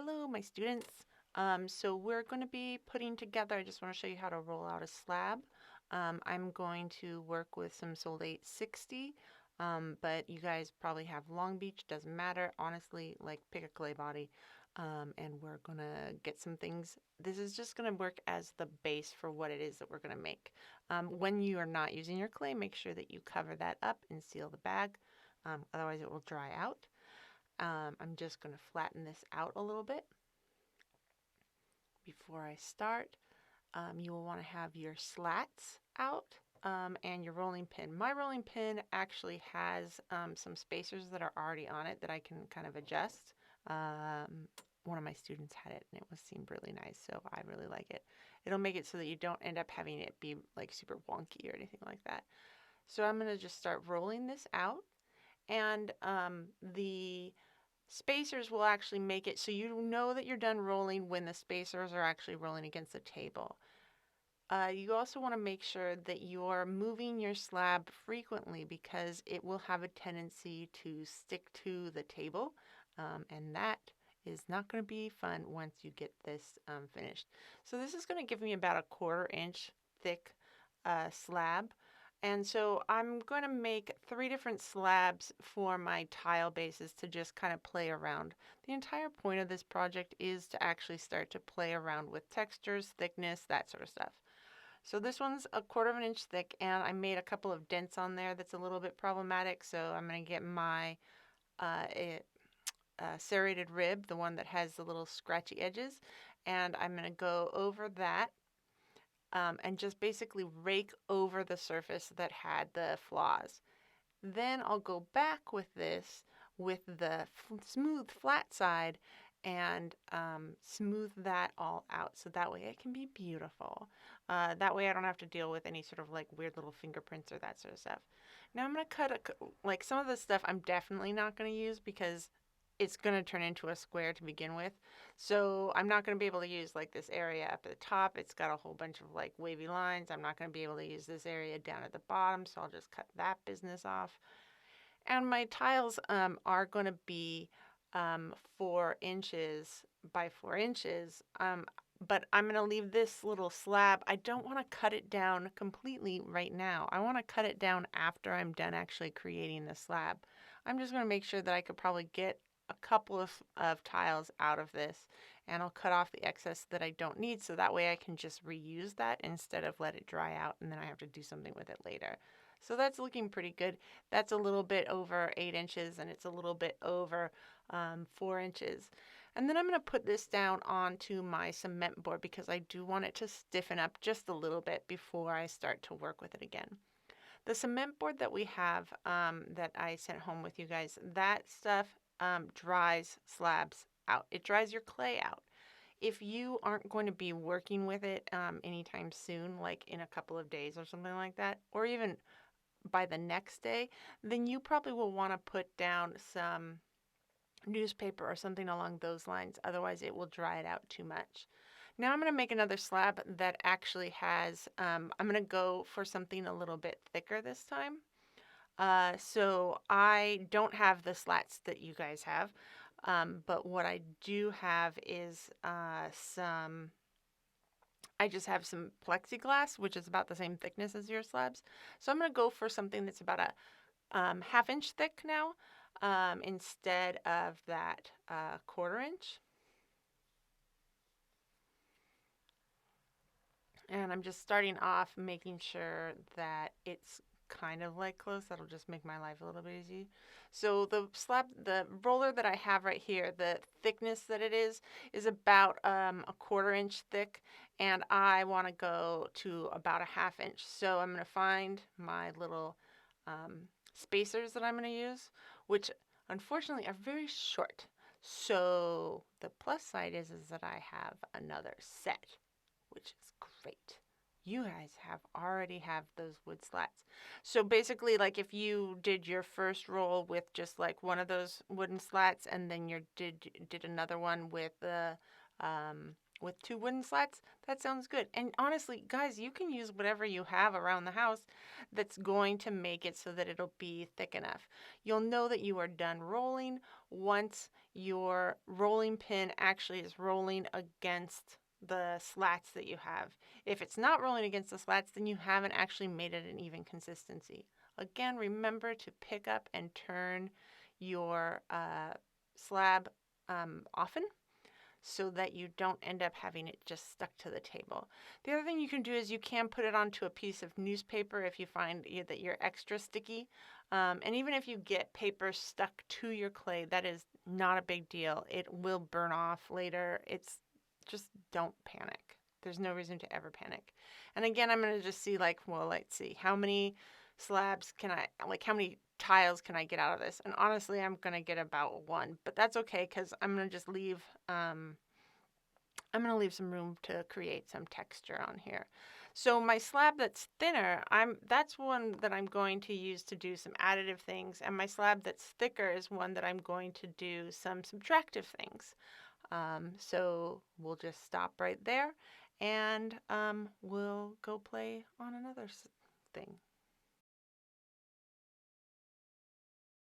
Hello, my students. So we're going to be putting together, I just want to show you how to roll out a slab. I'm going to work with some Sold 860, but you guys probably have Long Beach, doesn't matter. Honestly, like pick a clay body, and we're going to get some things. This is just going to work as the base for what it is that we're going to make. When you are not using your clay, make sure that you cover that up and seal the bag. Otherwise it will dry out. I'm just going to flatten this out a little bit. Before I start, you will want to have your slats out and your rolling pin. My rolling pin actually has some spacers that are already on it that I can kind of adjust. One of my students had it and it seemed really nice, so I really like it. It'll make it so that you don't end up having it be like super wonky or anything like that. So I'm going to just start rolling this out, and the spacers will actually make it so you know that you're done rolling when the spacers are actually rolling against the table. You also want to make sure that you're moving your slab frequently because it will have a tendency to stick to the table, and that is not going to be fun once you get this finished. So this is going to give me about a 1/4 inch thick slab. And so I'm going to make 3 different slabs for my tile bases to just kind of play around. The entire point of this project is to actually start to play around with textures, thickness, that sort of stuff. So this one's a 1/4 inch thick, and I made a couple of dents on there that's a little bit problematic. So I'm going to get my serrated rib, the one that has the little scratchy edges, and I'm going to go over that and just basically rake over the surface that had the flaws. Then I'll go back with this with the smooth flat side and smooth that all out so that way it can be beautiful. That way I don't have to deal with any sort of like weird little fingerprints or that sort of stuff. Now I'm going to cut like some of the stuff I'm definitely not going to use because it's going to turn into a square to begin with. So I'm not going to be able to use like this area up at the top. It's got a whole bunch of like wavy lines. I'm not going to be able to use this area down at the bottom, so I'll just cut that business off. And my tiles are going to be 4 inches by 4 inches. But I'm going to leave this little slab. I don't want to cut it down completely right now. I want to cut it down after I'm done actually creating the slab. I'm just going to make sure that I could probably get a couple of tiles out of this, and I'll cut off the excess that I don't need so that way I can just reuse that instead of let it dry out and then I have to do something with it later. So that's looking pretty good. That's a little bit over 8 inches and it's a little bit over 4 inches. And then I'm going to put this down onto my cement board because I do want it to stiffen up just a little bit before I start to work with it again. The cement board that we have that I sent home with you guys, that stuff dries slabs out. It dries your clay out. If you aren't going to be working with it anytime soon, like in a couple of days or something like that, or even by the next day, then you probably will want to put down some newspaper or something along those lines. Otherwise, it will dry it out too much. Now I'm going to make another slab that actually has, I'm going to go for something a little bit thicker this time. So I don't have the slats that you guys have, but what I do have is I just have some plexiglass, which is about the same thickness as your slabs. So I'm going to go for something that's about a 1/2 inch thick now instead of that 1/4 inch. And I'm just starting off making sure that it's kind of like close. That'll just make my life a little bit easy. So the roller that I have right here, the thickness that it is about a 1/4 inch thick, and I want to go to about a 1/2 inch. So I'm going to find my little spacers that I'm going to use, which unfortunately are very short. So the plus side is that I have another set, which is great. You guys already have those wood slats. So basically, like if you did your first roll with just like one of those wooden slats, and then you did another one with 2 wooden slats, that sounds good. And honestly, guys, you can use whatever you have around the house that's going to make it so that it'll be thick enough. You'll know that you are done rolling once your rolling pin actually is rolling against the slats that you have. If it's not rolling against the slats, then you haven't actually made it an even consistency. Again, remember to pick up and turn your slab often, so that you don't end up having it just stuck to the table. The other thing you can do is you can put it onto a piece of newspaper if you find that you're extra sticky. And even if you get paper stuck to your clay, that is not a big deal. It will burn off later. It's just, don't panic. There's no reason to ever panic. And again, I'm going to just see, like, well, let's see, how many slabs can I, like, how many tiles can I get out of this? And honestly, I'm going to get about one, but that's okay, because I'm going to just leave, I'm going to leave some room to create some texture on here. So my slab that's thinner, that's one that I'm going to use to do some additive things, and my slab that's thicker is one that I'm going to do some subtractive things. So we'll just stop right there, and we'll go play on another thing.